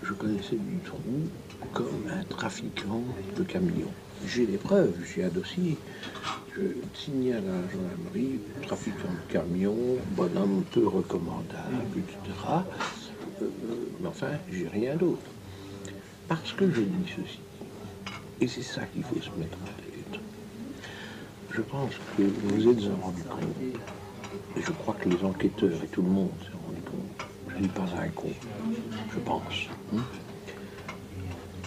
je connaissais Dutroux comme un trafiquant de camions. J'ai des preuves, j'ai un dossier. Je signale à la gendarmerie, trafiquant de camions, bonhomme peu recommandable, etc. Mais enfin, j'ai rien d'autre. Parce que je dis ceci, et c'est ça qu'il faut se mettre en tête, je pense que vous vous êtes rendu compte, et je crois que les enquêteurs et tout le monde s'est rendu compte, je ne suis pas un con, je pense.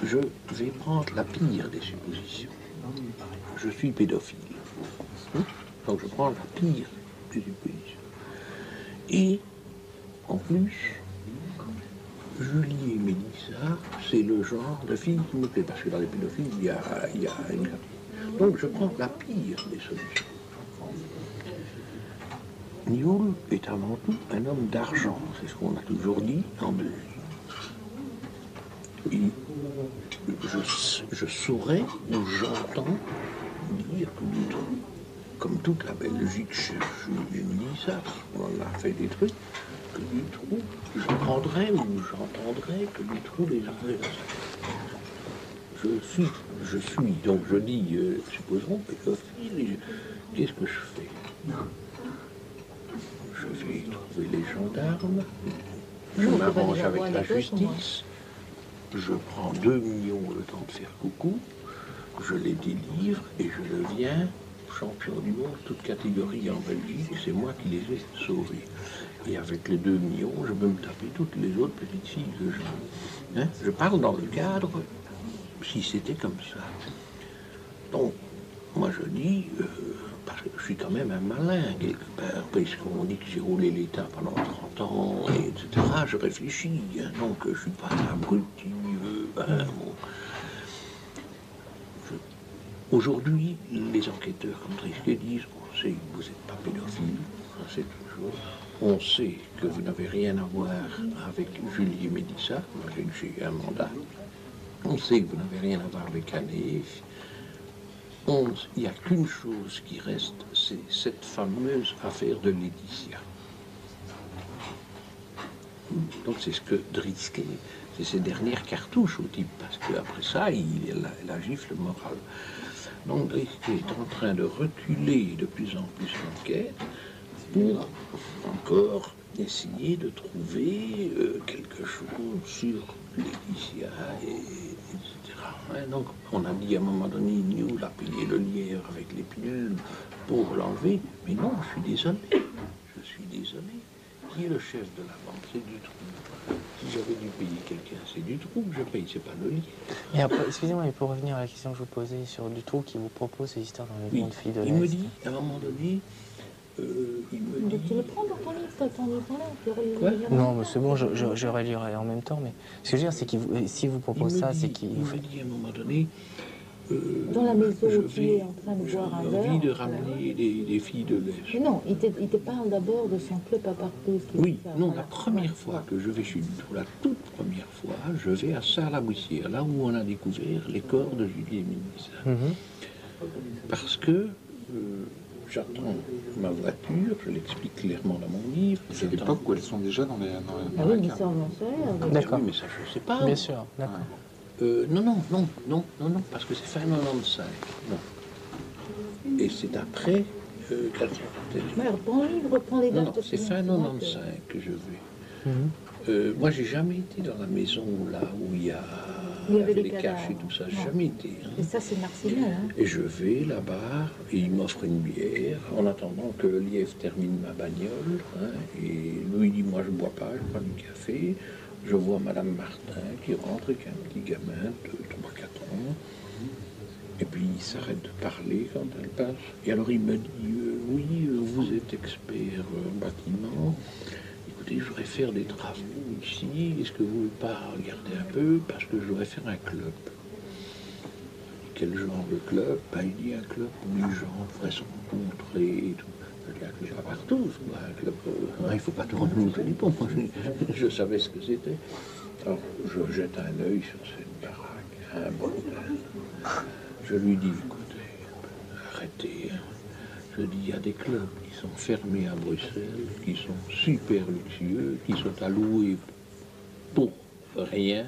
Je vais prendre la pire des suppositions. Je suis pédophile. Donc je prends la pire des suppositions. Et, en plus, Julie et Mélissa, c'est le genre de fille qui me plaît, parce que dans les pédophiles, il y a une... Donc je prends la pire des solutions. Nioul est avant tout un homme d'argent, c'est ce qu'on a toujours dit en Belgique. Et je saurais ou j'entends dire que Dutroux, comme toute la Belgique cherche une ça, on a fait des trucs, que Dutroux, je prendrais ou j'entendrais que Dutroux les aurait. Je suis, donc je dis, supposons pédophile, qu'est-ce que je fais? Je vais trouver les gendarmes, je m'arrange avec la justice, je prends 2 millions le temps de faire coucou, je les délivre et je deviens champion du monde, toute catégorie en Belgique, c'est moi qui les ai sauvés. Et avec les 2 millions, je peux me taper toutes les autres petites filles que j'ai. Je parle dans le cadre, si c'était comme ça. Donc, moi je dis, parce que je suis quand même un malin quelque part, puisqu'on dit que j'ai roulé l'État pendant 30 ans, etc. Je réfléchis, donc je ne suis pas un abruti. Aujourd'hui, les enquêteurs comme Trisquet disent, on sait que vous n'êtes pas pédophile, c'est une chose. On sait que vous n'avez rien à voir avec Julie et Mélissa, j'ai un mandat. On sait que vous n'avez rien à voir avec Anne. Il n'y a qu'une chose qui reste, c'est cette fameuse affaire de Laetitia. Donc c'est ce que Drisquet, c'est ses dernières cartouches au type, parce qu'après ça, il a la gifle morale. Donc Drisquet est en train de reculer de plus en plus l'enquête pour encore essayer de trouver quelque chose sur Laetitia, etc. Donc on a dit à un moment donné, Nioul a payé le lièvre avec les pilules pour l'enlever, mais non, je suis désolé. Qui est le chef de la banque? C'est Dutroux. Si j'avais dû payer quelqu'un, c'est Dutroux que je paye, c'est pas le lièvre. Et après, excusez-moi, mais pour revenir à la question que je vous posais sur Dutroux qui vous propose ces histoires d'enlèvement de filles de l'Est. Il me dit, à un moment donné, il me dit... Tu le prends dans ton livre, ton livre là. Non, mais c'est bon, je relirai en même temps, mais ce que je veux dire, c'est qu'il si vous propose ça, c'est qu'il vous fait... Il me dit à un moment donné... dans la maison où tu es en train de boire un verre... J'ai envie de ramener des filles de l'Est. Mais non, il te parle d'abord de son club à Parcours. Oui, non, la première fois que je vais chez Dutroux, la toute première fois, je vais à Sarre-la-Boussière, là où on a découvert les corps de Julie et Mélissa. Parce que... j'attends ma voiture, je l'explique clairement dans mon livre. C'est l'époque où elles sont déjà dans les Ah oui, mais ça, on n'en sait rien. D'accord. Oui, mais ça, je ne sais pas. Bien sûr, d'accord. Non, parce que c'est fin 95. Non. Et c'est après 80. Prends le livre, prends les dates. Non, c'est fin 95 que je vais. Moi, j'ai jamais été dans la maison là où il y avait les caches et tout ça. J'ai jamais été. Et ça, c'est Marcinelle. Et je vais là-bas et il m'offre une bière en attendant que le lièvre termine ma bagnole. Et lui dit, moi je bois pas, je prends du café. Je vois Madame Martin qui rentre avec un petit gamin de 3-4 ans. Et puis il s'arrête de parler quand elle passe. Et alors il me dit, oui, vous êtes expert en bâtiment. Écoutez, je voudrais faire des travaux ici. Est-ce que vous ne voulez pas regarder un peu? Parce que je voudrais faire un club. Quel genre de club? Il dit un club où les gens pourraient se rencontrer et tout. Je dis un club à partout, quoi. Un club, il ne faut pas tourner une jolie pompe. Je savais ce que c'était. Alors, je jette un œil sur cette baraque, un bordel. Je lui dis, écoutez, arrêtez. Je dis, il y a des clubs qui sont fermés à Bruxelles, qui sont super luxueux, qui sont alloués pour rien.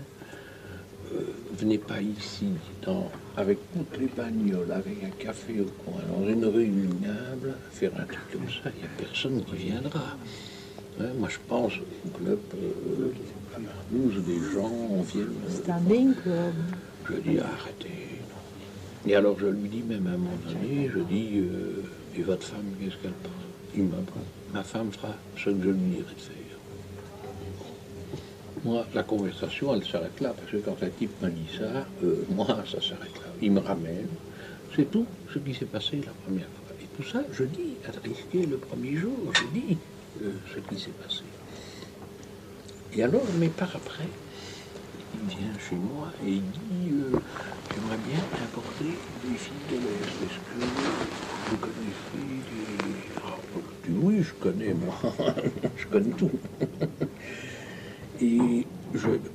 venez pas ici, avec toutes les bagnoles, avec un café au coin, dans une rue minable, faire un truc comme ça, il n'y a personne qui viendra. Hein, moi, je pense au club à Marmouze, des gens viennent. C'est un main club. Je dis, arrêtez. Non. Et alors, je lui dis, même à un moment donné, je dis, et votre femme, qu'est-ce qu'elle pense? Il m'a dit, ma femme fera ce que je lui dirai de faire. Moi, la conversation, elle s'arrête là, parce que quand un type m'a dit ça, moi, ça s'arrête là. Il me ramène. C'est tout ce qui s'est passé la première fois. Et tout ça, je dis, à risquer le premier jour, je dis ce qui s'est passé. Et alors, mais par après, il vient chez moi et il dit, j'aimerais bien importer des filles de l'Est. Est-ce que vous connaissez des... Ah, je dis, oui, je connais, moi. Je connais tout. Et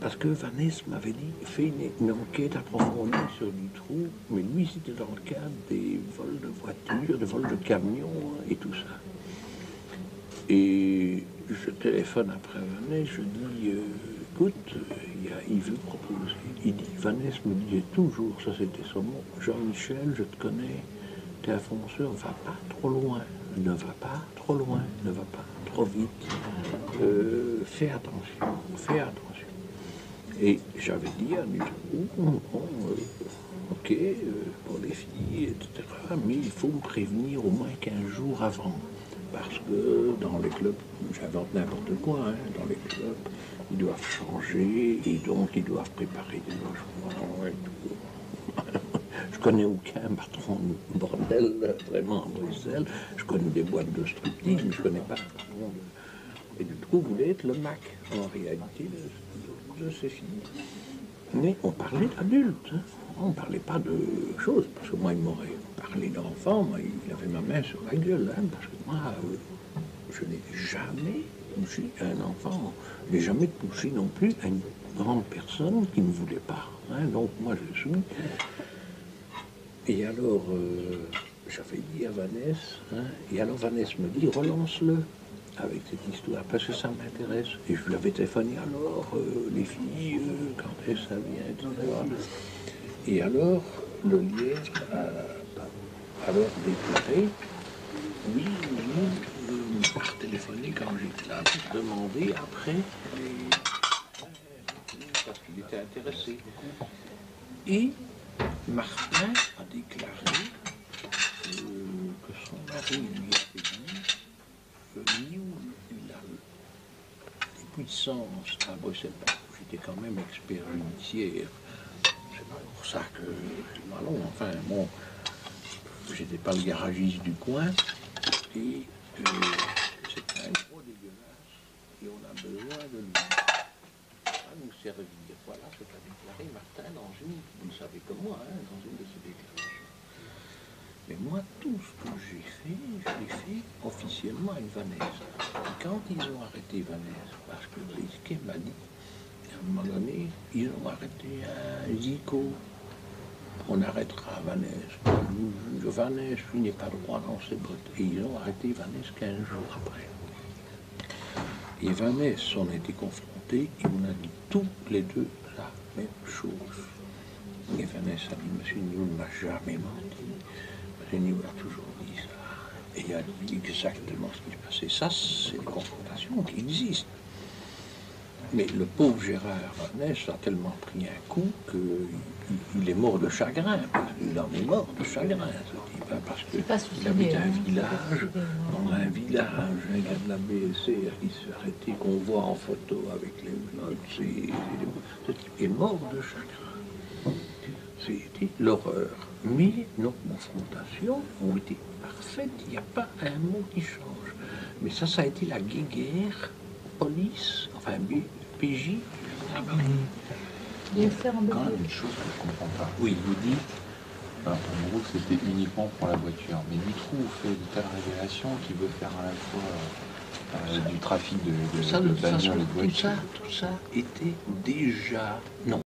parce que Vanessa m'avait dit, fait une enquête approfondie sur Dutroux, mais lui, c'était dans le cadre des vols de voitures, des vols de camions et tout ça. Et je téléphone après Vanessa, je dis, écoute, il veut proposer. Il dit, Vanessa me disait toujours, ça c'était son mot, Jean-Michel, je te connais, t'es un fonceur, va pas trop loin, ne va pas trop loin, ne va pas trop vite, fais attention, fais attention. Et j'avais dit à Dutroux, ok, pour les filles, etc., mais il faut me prévenir au moins 15 jours avant. Parce que dans les clubs, j'invente n'importe quoi, hein, dans les clubs, ils doivent changer et donc ils doivent préparer des logements et tout. Je connais aucun patron de bordel vraiment à Bruxelles. Je connais des boîtes de striptease, mais je connais pas le patron de... Et du coup, vous voulez être le Mac, en réalité, de ces filles. Mais on parlait d'adultes, hein. On ne parlait pas de choses, parce que moi, il m'aurait parlé d'enfant, moi, il avait ma main sur la gueule, hein, parce que moi, je n'ai jamais touché à un enfant. Je n'ai jamais touché non plus à une grande personne qui ne voulait pas. Hein, donc moi, je suis... Et alors, j'avais dit à Vanessa, hein, et alors Vanessa me dit, relance-le avec cette histoire, parce que ça m'intéresse. Et je lui avais téléphoné, alors, les filles, quand est-ce que ça vient, etc. Et alors, le lièvre a alors déclaré, oui, par téléphoner quand j'étais là, pour demander après, parce qu'il était intéressé. Et Martin a déclaré que son mari lui avait dit que il a des puissances à Bruxelles. J'étais quand même expert judiciaire. C'est pas pour ça que c'est malin. Enfin, bon, j'étais pas le garagiste du coin. Et c'est un gros dégueulasse. Et on a besoin de lui. À nous servir. Voilà ce qu'a déclaré Martin dans une, vous le savez comme moi, hein, dans une de ses déclarations. Mais moi, tout ce que j'ai fait, je l'ai fait officiellement avec Vanessa. Et quand ils ont arrêté Vanessa, parce que Risquet m'a dit, à un moment donné, ils ont arrêté un Zico. On arrêtera Vanessa. Vanessa, il n'est pas droit dans ses bottes. Et ils ont arrêté Vanessa 15 jours après. Et Vanessa, on a été confrontés et on a dit tous les deux la même chose. Et Vanessa a dit, monsieur Nioul ne m'a jamais menti. Monsieur Nioul a toujours dit ça. Et il a dit exactement ce qui se passait. Ça, c'est des confrontations qui existent. Mais le pauvre Gérard Vanessa a tellement pris un coup qu'il est mort de chagrin. Il en est mort de chagrin, ce type, hein, parce qu'il habite un village, dans un village, un gars de la BSR qui se fait arrêter, qu'on voit en photo avec les notes, ce type est mort de chagrin. C'était l'horreur. Mais nos confrontations ont été parfaites, il n'y a pas un mot qui change. Mais ça a été la guéguerre, police, enfin PJ. Il fait quand même une chose que je ne comprends pas. Oui, Il vous dit, en gros, que c'était uniquement pour la voiture. Mais Dutroux fait de telles révélations qu'il veut faire à la fois du trafic de bagnoles et de voitures. Tout ça était déjà... Non,